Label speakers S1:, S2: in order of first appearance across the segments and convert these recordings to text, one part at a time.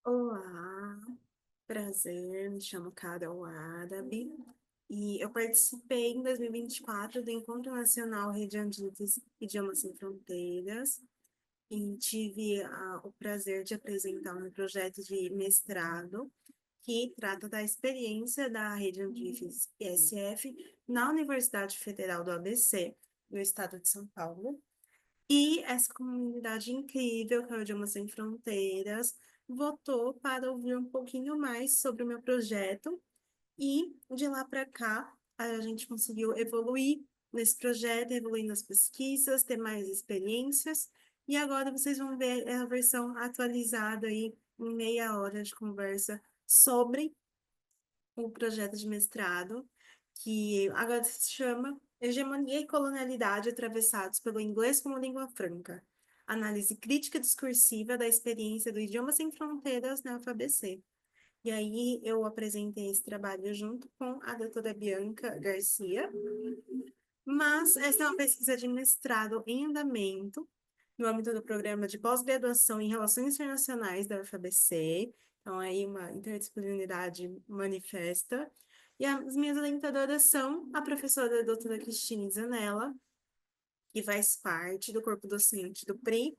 S1: Olá, prazer, me chamo Carol Árabe e eu participei em 2024 do Encontro Nacional Radiantes Idiomas Sem Fronteiras e tive o prazer de apresentar um projeto de mestrado que trata da experiência da Rede Antifes ISF na Universidade Federal do ABC, no estado de São Paulo. E essa comunidade incrível, que é o Idiomas Sem Fronteiras, votou para ouvir um pouquinho mais sobre o meu projeto. E de lá para cá, a gente conseguiu evoluir nesse projeto, evoluir nas pesquisas, ter mais experiências. E agora vocês vão ver a versão atualizada aí, em meia hora de conversa sobre o projeto de mestrado, que agora se chama Hegemonia e Colonialidade Atravessados pelo Inglês como Língua Franca. Análise crítica discursiva da experiência do Idioma Sem Fronteiras na UFABC. E aí eu apresentei esse trabalho junto com a doutora Bianca Garcia, mas essa é uma pesquisa de mestrado em andamento, no âmbito do programa de pós-graduação em Relações Internacionais da UFABC, então aí uma interdisciplinaridade manifesta. E as minhas orientadoras são a professora doutora Cristina Zanella, que faz parte do corpo docente do PRI,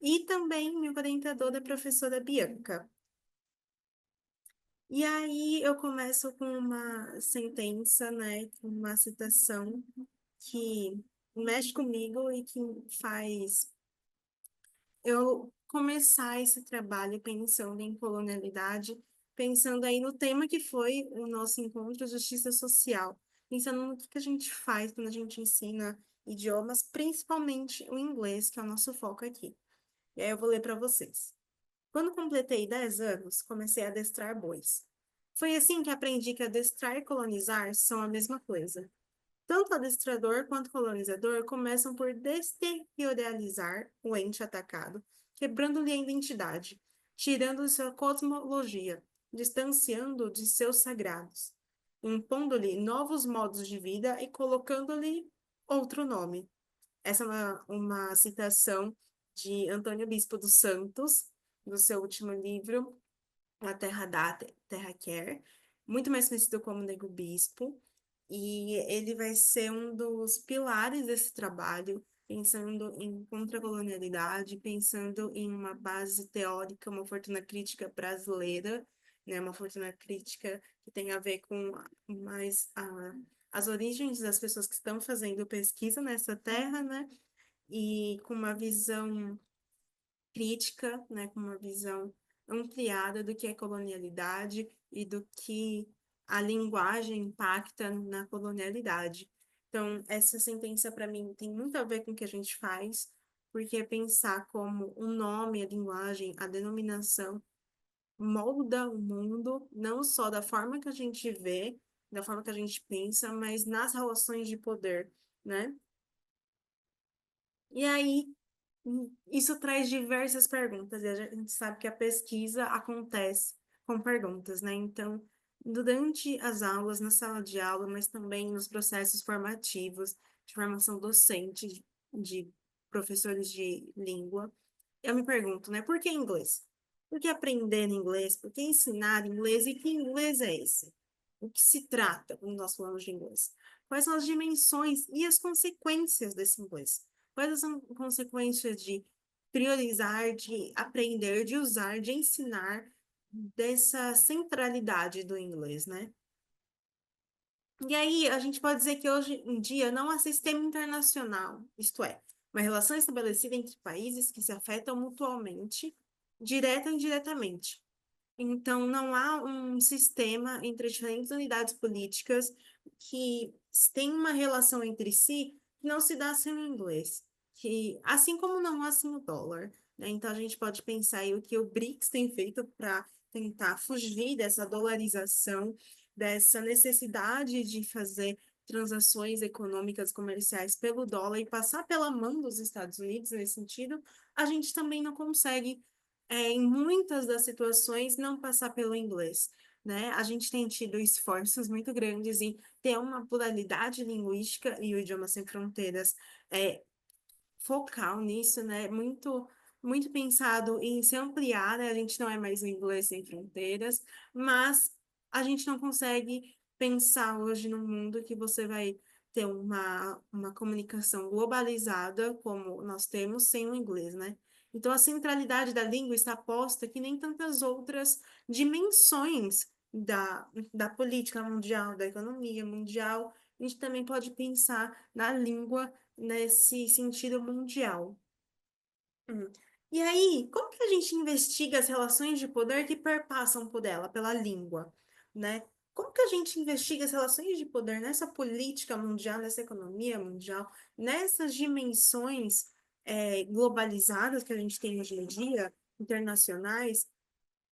S1: e também minha orientadora, a professora Bianca. E aí eu começo com uma sentença, né, com uma citação que mexe comigo e que faz eu começar esse trabalho pensando em colonialidade, pensando aí no tema que foi o nosso encontro, justiça social, pensando no que a gente faz quando a gente ensina idiomas, principalmente o inglês, que é o nosso foco aqui. E aí eu vou ler para vocês. Quando completei 10 anos, comecei a adestrar bois. Foi assim que aprendi que adestrar e colonizar são a mesma coisa. Tanto adestrador quanto colonizador começam por desterritorializar o ente atacado, quebrando-lhe a identidade, tirando sua cosmologia, distanciando-o de seus sagrados, impondo-lhe novos modos de vida e colocando-lhe outro nome. Essa é uma citação de Antônio Bispo dos Santos, do seu último livro, A Terra Dá, Terra Quer, muito mais conhecido como Nego Bispo, e ele vai ser um dos pilares desse trabalho, pensando em contracolonialidade, pensando em uma base teórica, uma fortuna crítica brasileira, né, uma fortuna crítica que tem a ver com mais as origens das pessoas que estão fazendo pesquisa nessa terra, né, e com uma visão crítica, né, com uma visão ampliada do que é colonialidade e do que a linguagem impacta na colonialidade. Então, essa sentença, para mim, tem muito a ver com o que a gente faz, porque é pensar como o nome, a linguagem, a denominação molda o mundo, não só da forma que a gente vê, da forma que a gente pensa, mas nas relações de poder, né? E aí, isso traz diversas perguntas, e a gente sabe que a pesquisa acontece com perguntas, né? Então, durante as aulas, na sala de aula, mas também nos processos formativos, de formação docente, de professores de língua, eu me pergunto, né? Por que inglês? Por que aprender inglês? Por que ensinar inglês? E que inglês é esse? O que se trata quando nós falamos de inglês? Quais são as dimensões e as consequências desse inglês? Quais são as consequências de priorizar, de aprender, de usar, de ensinar, dessa centralidade do inglês, né? E aí, a gente pode dizer que hoje em dia não há sistema internacional, isto é, uma relação estabelecida entre países que se afetam mutuamente, direta ou indiretamente. Então, não há um sistema entre diferentes unidades políticas que têm uma relação entre si que não se dá sem o inglês, que, assim como não há sem o dólar, né? Então, a gente pode pensar aí o que o BRICS tem feito para tentar fugir dessa dolarização, dessa necessidade de fazer transações econômicas comerciais pelo dólar e passar pela mão dos Estados Unidos nesse sentido, a gente também não consegue em muitas das situações, não passar pelo inglês, né? A gente tem tido esforços muito grandes em ter uma pluralidade linguística e o Idioma Sem Fronteiras é focal nisso, né? Muito. muito pensado em se ampliar, né? A gente não é mais o inglês sem fronteiras, mas a gente não consegue pensar hoje num mundo que você vai ter uma comunicação globalizada como nós temos sem o inglês, né? Então, a centralidade da língua está posta que nem tantas outras dimensões da política mundial, da economia mundial. A gente também pode pensar na língua nesse sentido mundial. Hum. E aí, como que a gente investiga as relações de poder que perpassam por ela, pela língua, né? Como que a gente investiga as relações de poder nessa política mundial, nessa economia mundial, nessas dimensões globalizadas que a gente tem hoje em dia, internacionais,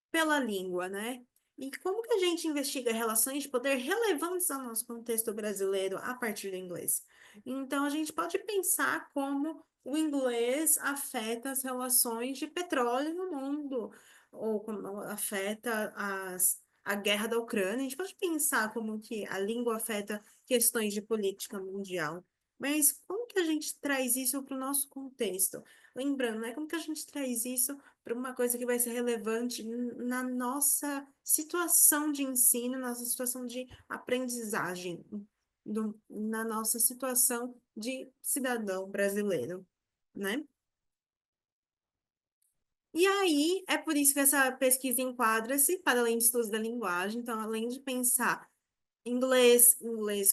S1: pela língua, né? E como que a gente investiga relações de poder relevantes ao nosso contexto brasileiro a partir do inglês? Então, a gente pode pensar como o inglês afeta as relações de petróleo no mundo, ou como afeta a guerra da Ucrânia. A gente pode pensar como que a língua afeta questões de política mundial. Mas como que a gente traz isso para o nosso contexto? Lembrando, né? Como que a gente traz isso para uma coisa que vai ser relevante na nossa situação de ensino, nossa situação de aprendizagem, na nossa situação de cidadão brasileiro, né? E aí, é por isso que essa pesquisa enquadra-se para além de estudos da linguagem. Então, além de pensar inglês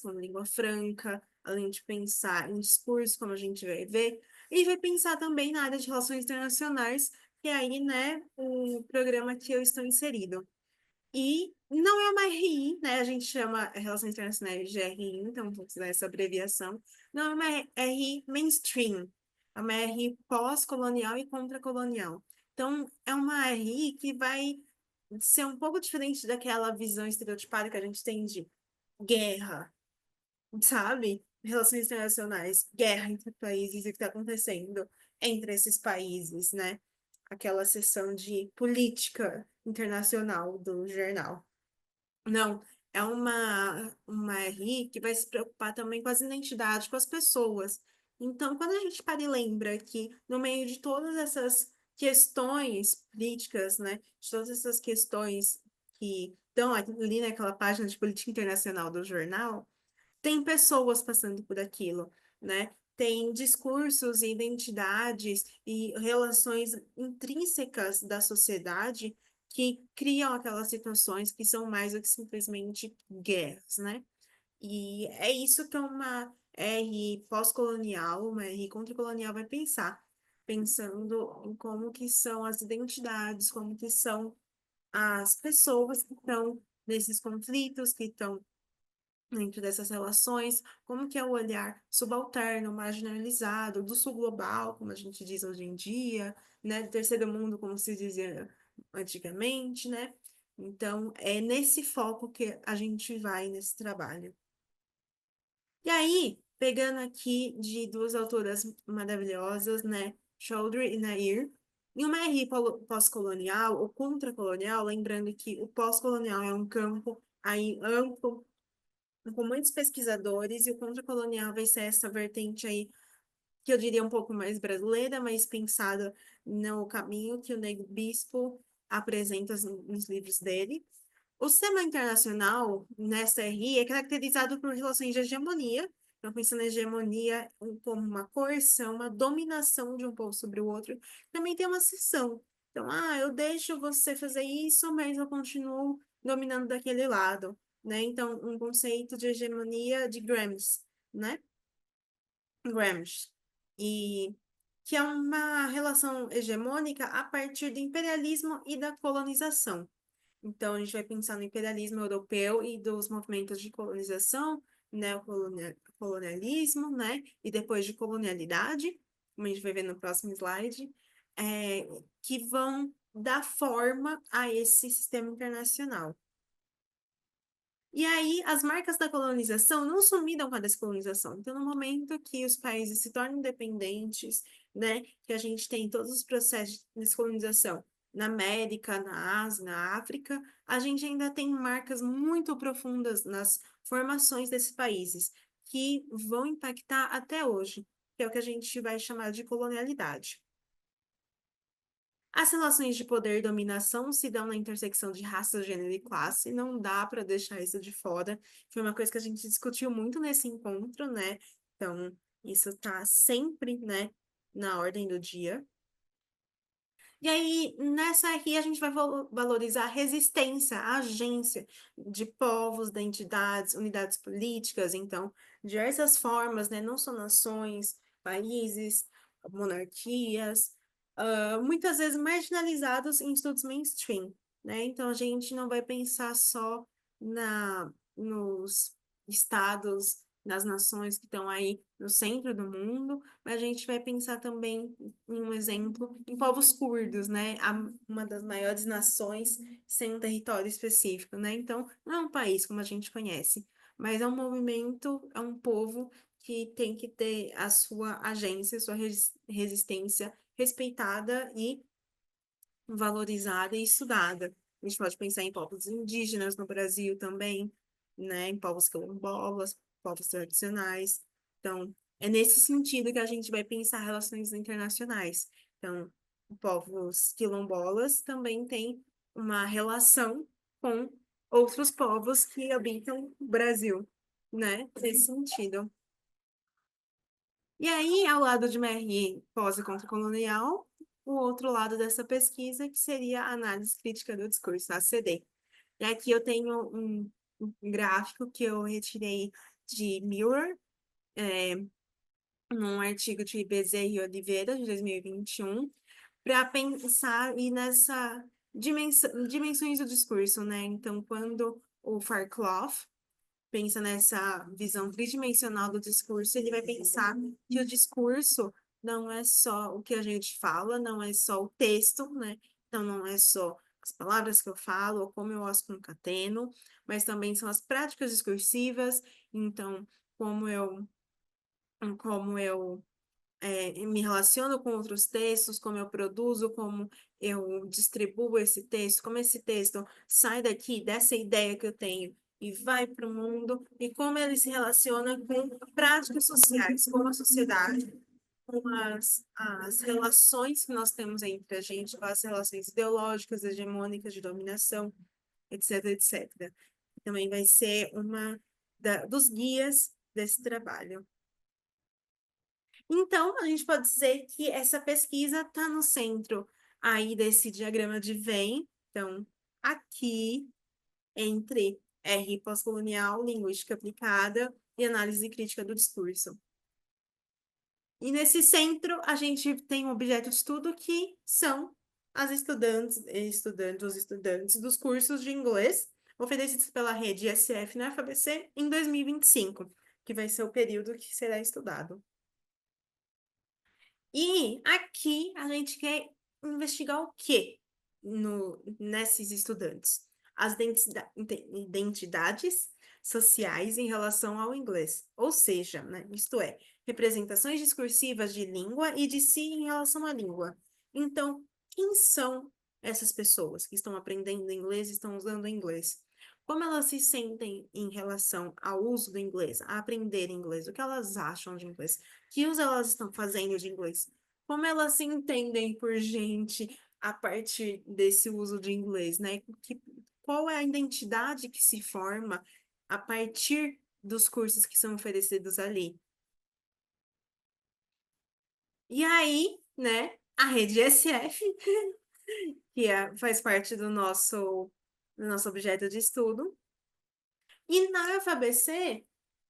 S1: como língua franca, além de pensar em discurso, como a gente vai ver, e vai pensar também na área de relações internacionais, que é aí, né, o programa que eu estou inserido. E não é uma RI, né? A gente chama Relações Internacionais de RI, então vou usar essa abreviação. Não é uma RI mainstream, é uma RI pós-colonial e contra-colonial. Então, é uma RI que vai ser um pouco diferente daquela visão estereotipada que a gente tem de guerra, sabe? Relações internacionais, guerra entre países, o que está acontecendo entre esses países, né? Aquela seção de política internacional do jornal. Não, é uma RI que vai se preocupar também com as identidades, com as pessoas. Então, quando a gente para e lembra que, no meio de todas essas questões políticas, né, de todas essas questões que estão ali naquela página de política internacional do jornal, tem pessoas passando por aquilo, né? Tem discursos e identidades e relações intrínsecas da sociedade que criam aquelas situações que são mais do que simplesmente guerras, né? E é isso que uma R pós-colonial, uma R contra-colonial vai pensar, pensando em como que são as identidades, como que são as pessoas que estão nesses conflitos, que estão dentro dessas relações, como que é o olhar subalterno, marginalizado, do sul global, como a gente diz hoje em dia, né, do terceiro mundo, como se dizia antigamente, né? Então, é nesse foco que a gente vai nesse trabalho. E aí, pegando aqui de duas autoras maravilhosas, né, Chaudhry e Nair, em uma RI pós-colonial ou contra-colonial, lembrando que o pós-colonial é um campo aí amplo com muitos pesquisadores, e o contra-colonial vai ser essa vertente aí, que eu diria um pouco mais brasileira, mas pensada no caminho que o Nego Bispo apresenta nos livros dele. O sistema internacional, nessa RI, é caracterizado por relações de hegemonia, então pensando em hegemonia como uma coerção, uma dominação de um povo sobre o outro, também tem uma cisão. Então, eu deixo você fazer isso, mas eu continuo dominando daquele lado, né? Então, um conceito de hegemonia de Gramsci, né? Gramsci. E que é uma relação hegemônica a partir do imperialismo e da colonização. Então, a gente vai pensar no imperialismo europeu e dos movimentos de colonização, neocolonialismo, né? E depois de colonialidade, como a gente vai ver no próximo slide, que vão dar forma a esse sistema internacional. E aí, as marcas da colonização não sumiram com a descolonização. Então, no momento que os países se tornam independentes, né, que a gente tem todos os processos de descolonização na América, na Ásia, na África, a gente ainda tem marcas muito profundas nas formações desses países, que vão impactar até hoje, que é o que a gente vai chamar de colonialidade. As relações de poder e dominação se dão na intersecção de raça, gênero e classe, não dá para deixar isso de fora. Foi uma coisa que a gente discutiu muito nesse encontro, né? Então, isso está sempre, né, na ordem do dia. E aí, nessa aqui, a gente vai valorizar a resistência, a agência de povos, de entidades, unidades políticas, então, diversas formas, né? Não só nações, países, monarquias, muitas vezes marginalizados em estudos mainstream, né? Então, a gente não vai pensar só nos estados, nas nações que estão aí no centro do mundo, mas a gente vai pensar também em um exemplo em povos curdos, né? Uma das maiores nações sem um território específico, né? Então, não é um país como a gente conhece, mas é um movimento, é um povo que tem que ter a sua agência, sua resistência respeitada e valorizada e estudada. A gente pode pensar em povos indígenas no Brasil também, né? Em povos quilombolas, povos tradicionais. Então, é nesse sentido que a gente vai pensar relações internacionais. Então, povos quilombolas também têm uma relação com outros povos que habitam o Brasil, né? Nesse sentido. E aí, ao lado de MRI pós e contra-colonial, o outro lado dessa pesquisa, que seria a análise crítica do discurso, a ACD. E aqui eu tenho um gráfico que eu retirei de Mirror, num artigo de Bezerra e Oliveira, de 2021, para pensar e nessa dimensões do discurso, né? Então, quando o Farclough pensa nessa visão tridimensional do discurso, ele vai pensar que o discurso não é só o que a gente fala, não é só o texto, né? Então, não é só as palavras que eu falo, ou como eu as concateno, mas também são as práticas discursivas, então, como eu me relaciono com outros textos, como eu produzo, como eu distribuo esse texto, como esse texto sai daqui, dessa ideia que eu tenho, e vai para o mundo, e como ele se relaciona com práticas sociais, com a sociedade, com as relações que nós temos entre a gente, com as relações ideológicas, hegemônicas, de dominação, etc, etc. Também vai ser dos guias desse trabalho. Então, a gente pode dizer que essa pesquisa está no centro aí desse diagrama de Venn. Então, aqui, entre R pós-colonial, linguística aplicada e análise crítica do discurso. E nesse centro, a gente tem um objeto de estudo que são as os estudantes dos cursos de inglês oferecidos pela rede SF na FABC em 2025, que vai ser o período que será estudado. E aqui a gente quer investigar o quê nesses estudantes? As identidades sociais em relação ao inglês, ou seja, né, isto é, representações discursivas de língua e de si em relação à língua. Então, quem são essas pessoas que estão aprendendo inglês e estão usando o inglês? Como elas se sentem em relação ao uso do inglês, a aprender inglês? O que elas acham de inglês? Que uso elas estão fazendo de inglês? Como elas se entendem por gente a partir desse uso de inglês, né? Qual é a identidade que se forma a partir dos cursos que são oferecidos ali? E aí, né, a rede SF, faz parte do nosso objeto de estudo, e na UFABC,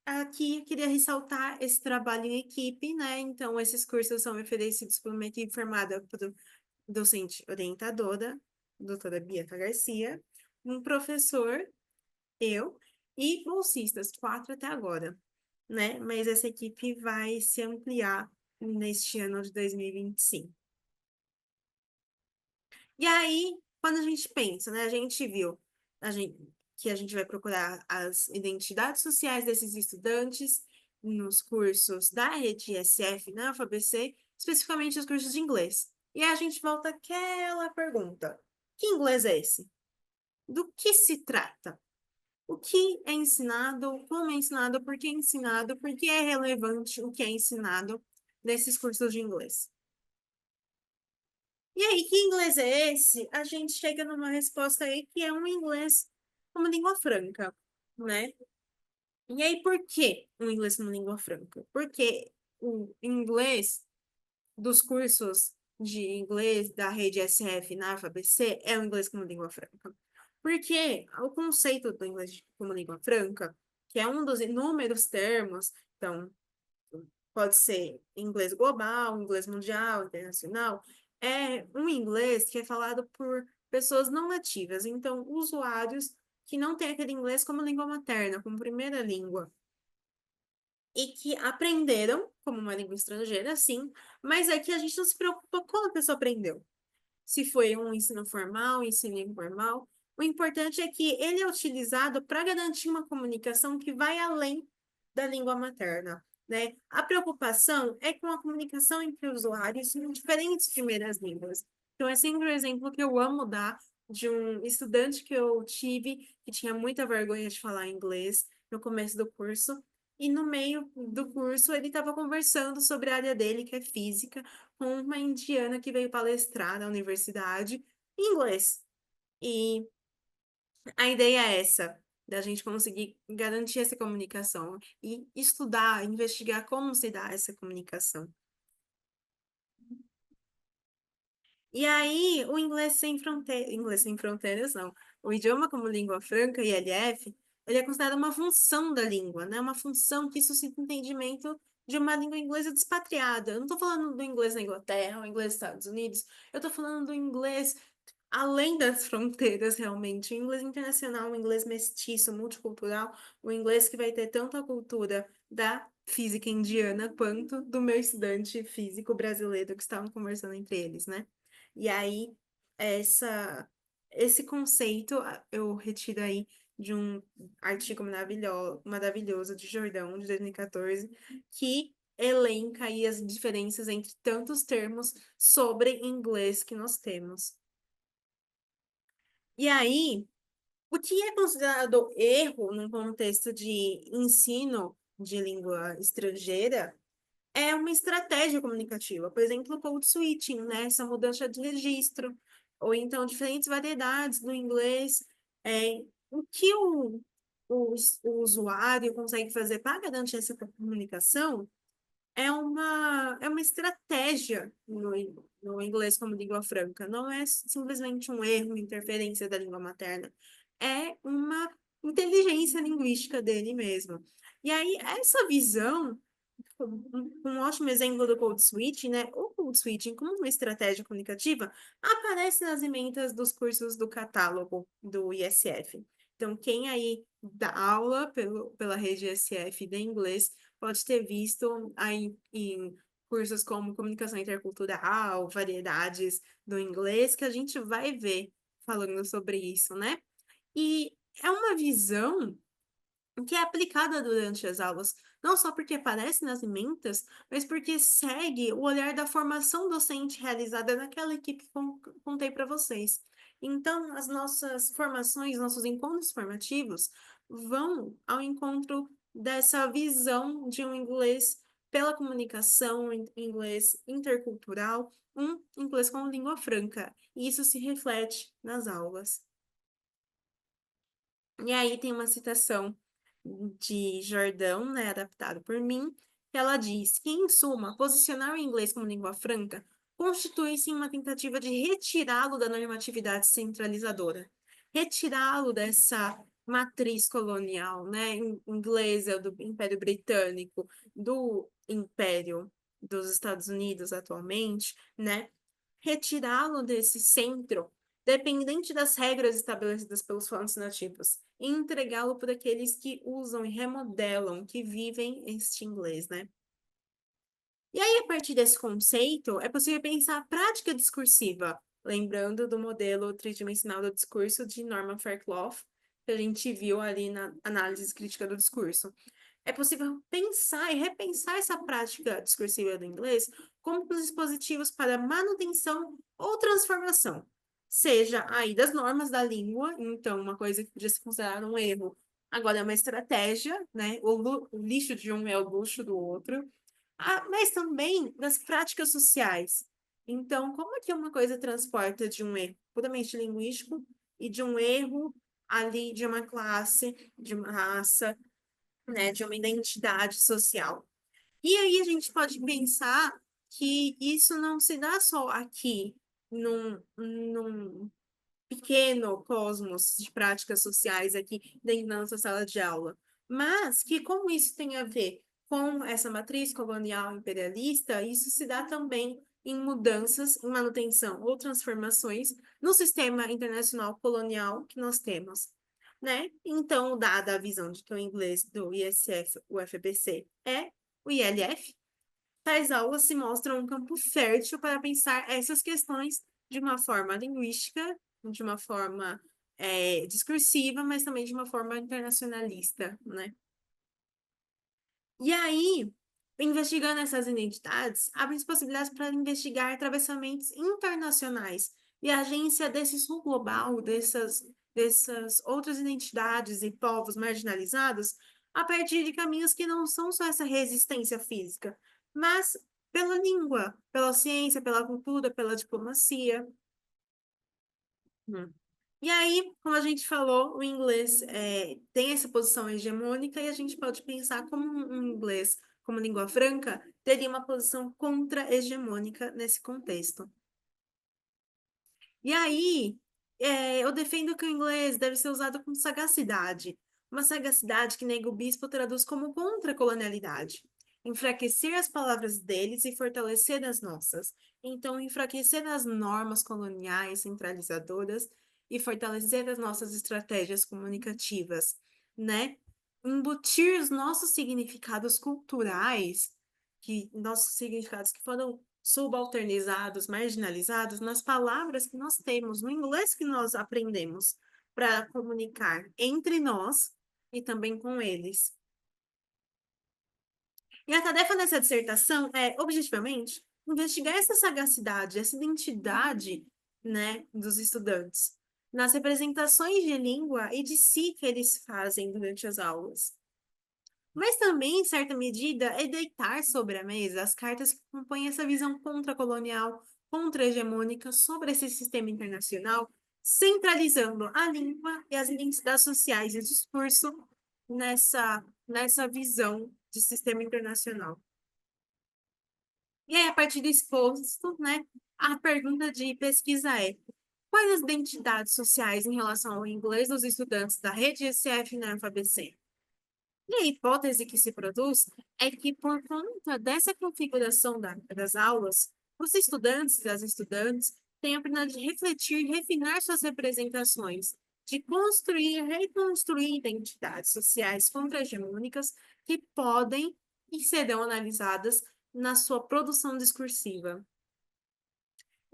S1: aqui eu queria ressaltar esse trabalho em equipe, né? Então, esses cursos são oferecidos por uma equipe formada por docente orientadora, doutora Bianca Garcia, um professor, eu, e bolsistas, 4 até agora, né? Mas essa equipe vai se ampliar neste ano de 2025. E aí, quando a gente pensa, né, a gente viu a gente, que a gente vai procurar as identidades sociais desses estudantes nos cursos da rede SF na UFABC, especificamente os cursos de inglês. E aí a gente volta àquela pergunta: que inglês é esse? Do que se trata? O que é ensinado? Como é ensinado? Por que é ensinado? Por que é relevante o que é ensinado nesses cursos de inglês? E aí, que inglês é esse? A gente chega numa resposta aí que é um inglês como língua franca, né? E aí, por que um inglês como língua franca? Porque o inglês dos cursos de inglês da rede SF na FABC é o inglês como língua franca. Porque o conceito do inglês como língua franca, que é um dos inúmeros termos, então, pode ser inglês global, inglês mundial, internacional, é um inglês que é falado por pessoas não nativas, então, usuários que não têm aquele inglês como língua materna, como primeira língua e que aprenderam como uma língua estrangeira, sim, mas é que a gente não se preocupa como a pessoa aprendeu. Se foi um ensino formal, ensino informal, o importante é que ele é utilizado para garantir uma comunicação que vai além da língua materna, né? A preocupação é com a comunicação entre usuários em diferentes primeiras línguas. Então, é sempre um exemplo que eu amo dar de um estudante que eu tive que tinha muita vergonha de falar inglês no começo do curso. E no meio do curso, ele estava conversando sobre a área dele, que é física, com uma indiana que veio palestrar na universidade em inglês. E a ideia é essa, da gente conseguir garantir essa comunicação e estudar, investigar como se dá essa comunicação. E aí, o inglês sem fronteiras, não. O idioma como língua franca, ILF, ele é considerado uma função da língua, né? Uma função que suscita o entendimento de uma língua inglesa despatriada. Eu não estou falando do inglês na Inglaterra, ou inglês dos Estados Unidos, eu estou falando do inglês além das fronteiras, realmente. O inglês internacional, o inglês mestiço, multicultural, o inglês que vai ter tanto a cultura da física indiana quanto do meu estudante físico brasileiro que estavam conversando entre eles, né? E aí, essa, esse conceito eu retiro aí de um artigo maravilhoso de Jordão, de 2014, que elenca aí as diferenças entre tantos termos sobre inglês que nós temos. E aí, o que é considerado erro num contexto de ensino de língua estrangeira é uma estratégia comunicativa, por exemplo, o code switching, né? Essa mudança de registro, ou então diferentes variedades do inglês. O que o usuário consegue fazer para garantir essa comunicação é uma estratégia no inglês como língua franca. Não é simplesmente um erro, uma interferência da língua materna. É uma inteligência linguística dele mesmo. E aí, essa visão um ótimo exemplo do code switching, né? O code switching, como uma estratégia comunicativa, aparece nas emendas dos cursos do catálogo do ISF. Então, quem aí dá aula pela rede ISF de inglês pode ter visto aí em cursos como comunicação intercultural, variedades do inglês, que a gente vai ver falando sobre isso, né? E é uma visão que é aplicada durante as aulas, não só porque aparece nas ementas, mas porque segue o olhar da formação docente realizada naquela equipe que contei para vocês. Então, as nossas formações, nossos encontros formativos vão ao encontro dessa visão de um inglês pela comunicação, inglês intercultural, um inglês como língua franca. E isso se reflete nas aulas. E aí tem uma citação de Jordão, né, adaptado por mim, que ela diz que, em suma, posicionar o inglês como língua franca constitui-se em uma tentativa de retirá-lo da normatividade centralizadora, retirá-lo dessa matriz colonial, né, inglesa do Império Britânico, do Império dos Estados Unidos atualmente, né, retirá-lo desse centro dependente das regras estabelecidas pelos falantes nativos, e entregá-lo para aqueles que usam e remodelam, que vivem este inglês, né? E aí, a partir desse conceito, é possível pensar a prática discursiva, lembrando do modelo tridimensional do discurso de Norman Fairclough, que a gente viu ali na análise crítica do discurso. É possível pensar e repensar essa prática discursiva do inglês como dispositivos para manutenção ou transformação, seja aí das normas da língua, então uma coisa que podia se considerar um erro, agora é uma estratégia, né? O lixo de um é o luxo do outro, mas também das práticas sociais. Então, como é que uma coisa transporta de um erro puramente linguístico e de um erro ali de uma classe, de uma raça, né, de uma identidade social? E aí a gente pode pensar que isso não se dá só aqui, num pequeno cosmos de práticas sociais aqui dentro da nossa sala de aula, mas que como isso tem a ver com essa matriz colonial imperialista, isso se dá também em mudanças, em manutenção ou transformações no sistema internacional colonial que nós temos, né? Então, dada a visão de que o inglês do ISF, o FBC, é o ILF, tais aulas se mostram um campo fértil para pensar essas questões de uma forma linguística, de uma forma discursiva, mas também de uma forma internacionalista, né? E aí, investigando essas identidades, abre possibilidades para investigar atravessamentos internacionais e a agência desse sul global, dessas outras identidades e povos marginalizados, a partir de caminhos que não são só essa resistência física, mas pela língua, pela ciência, pela cultura, pela diplomacia. Hum. E aí, como a gente falou, o inglês tem essa posição hegemônica e a gente pode pensar como um inglês, como língua franca, teria uma posição contra-hegemônica nesse contexto. E aí, eu defendo que o inglês deve ser usado com sagacidade. Uma sagacidade que Nego Bispo traduz como contra-colonialidade. Enfraquecer as palavras deles e fortalecer as nossas. Então, enfraquecer as normas coloniais centralizadoras e fortalecer as nossas estratégias comunicativas, né? Embutir os nossos significados culturais, nossos significados que foram subalternizados, marginalizados nas palavras que nós temos, no inglês que nós aprendemos para comunicar entre nós e também com eles. E a tarefa dessa dissertação é, objetivamente, investigar essa sagacidade, essa identidade, né, dos estudantes, nas representações de língua e de si que eles fazem durante as aulas. Mas também, em certa medida, é deitar sobre a mesa as cartas que compõem essa visão contra-colonial, contra-hegemônica sobre esse sistema internacional, centralizando a língua e as identidades sociais e o discurso nessa visão de sistema internacional. E aí, a partir do exposto, né, a pergunta de pesquisa é: quais as identidades sociais em relação ao inglês dos estudantes da rede ECF na UFABC? E a hipótese que se produz é que, por conta dessa configuração das aulas, os estudantes e as estudantes têm a oportunidade de refletir e refinar suas representações, de construir e reconstruir identidades sociais contra-hegemônicas que podem e serão analisadas na sua produção discursiva.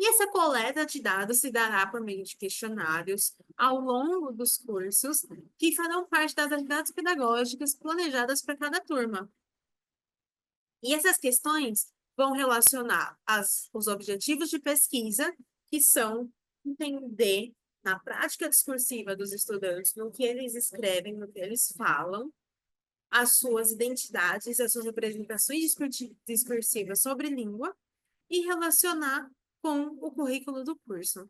S1: E essa coleta de dados se dará por meio de questionários ao longo dos cursos, que farão parte das atividades pedagógicas planejadas para cada turma. E essas questões vão relacionar os objetivos de pesquisa, que são entender na prática discursiva dos estudantes, no que eles escrevem, no que eles falam, as suas identidades, as suas representações discursivas sobre língua, e relacionar com o currículo do curso.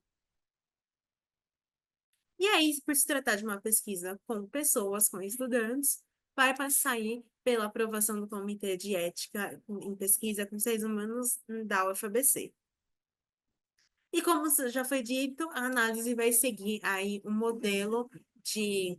S1: E aí, por se tratar de uma pesquisa com pessoas, com estudantes, vai sair pela aprovação do Comitê de Ética em Pesquisa com Seres Humanos da UFABC. E como já foi dito, a análise vai seguir aí um modelo de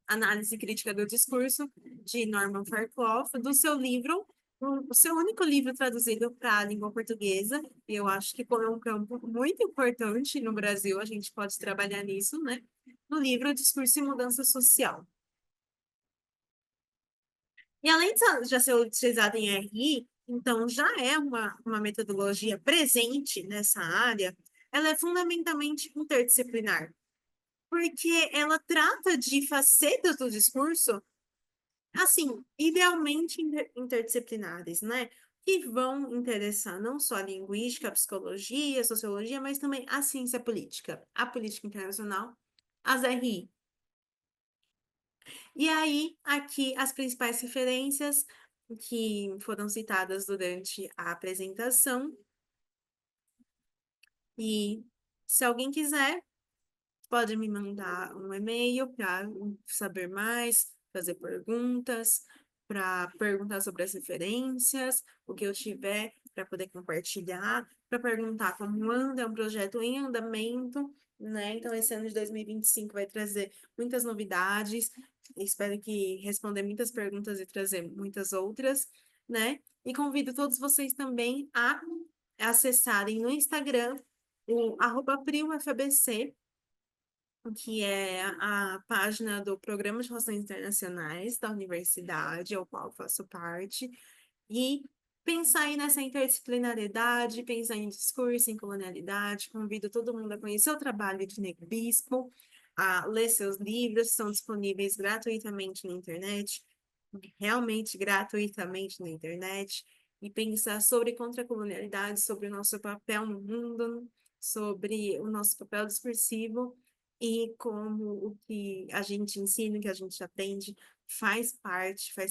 S1: análise crítica do discurso de Norman Fairclough, do seu livro, o seu único livro traduzido para a língua portuguesa, e eu acho que como é um campo muito importante no Brasil, a gente pode trabalhar nisso, né? No livro Discurso e Mudança Social. E além de já ser utilizado em RI, então já é uma metodologia presente nessa área, ela é fundamentalmente interdisciplinar, porque ela trata de facetas do discurso assim, idealmente interdisciplinares, né? Que vão interessar não só a linguística, a psicologia, a sociologia, mas também a ciência política, a política internacional, as RI. E aí, aqui, as principais referências que foram citadas durante a apresentação. E se alguém quiser, pode me mandar um e-mail para saber mais, fazer perguntas, para perguntar sobre as referências, o que eu tiver para poder compartilhar, para perguntar como anda, é um projeto em andamento, né? Então, esse ano de 2025 vai trazer muitas novidades. Espero que responder muitas perguntas e trazer muitas outras, né? E convido todos vocês também a acessarem no Instagram o @priofabc, que é a página do Programa de Relações Internacionais da universidade, ao qual faço parte, e pensar aí nessa interdisciplinariedade, pensar em discurso, em colonialidade. Convido todo mundo a conhecer o trabalho de Nego Bispo, a ler seus livros, são disponíveis gratuitamente na internet, realmente gratuitamente na internet, e pensar sobre contracolonialidade, sobre o nosso papel no mundo, sobre o nosso papel discursivo e como o que a gente ensina, o que a gente aprende, faz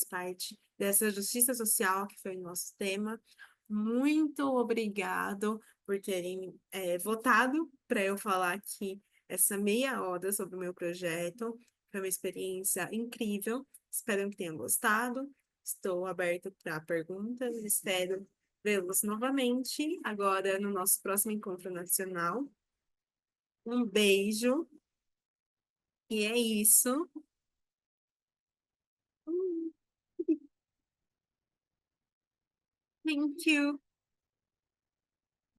S1: parte dessa justiça social que foi o nosso tema. Muito obrigado por terem votado para eu falar aqui essa meia hora sobre o meu projeto. Foi uma experiência incrível. Espero que tenham gostado. Estou aberto para perguntas. Espero vê-los novamente agora no nosso próximo encontro nacional. Um beijo e é isso. Thank you.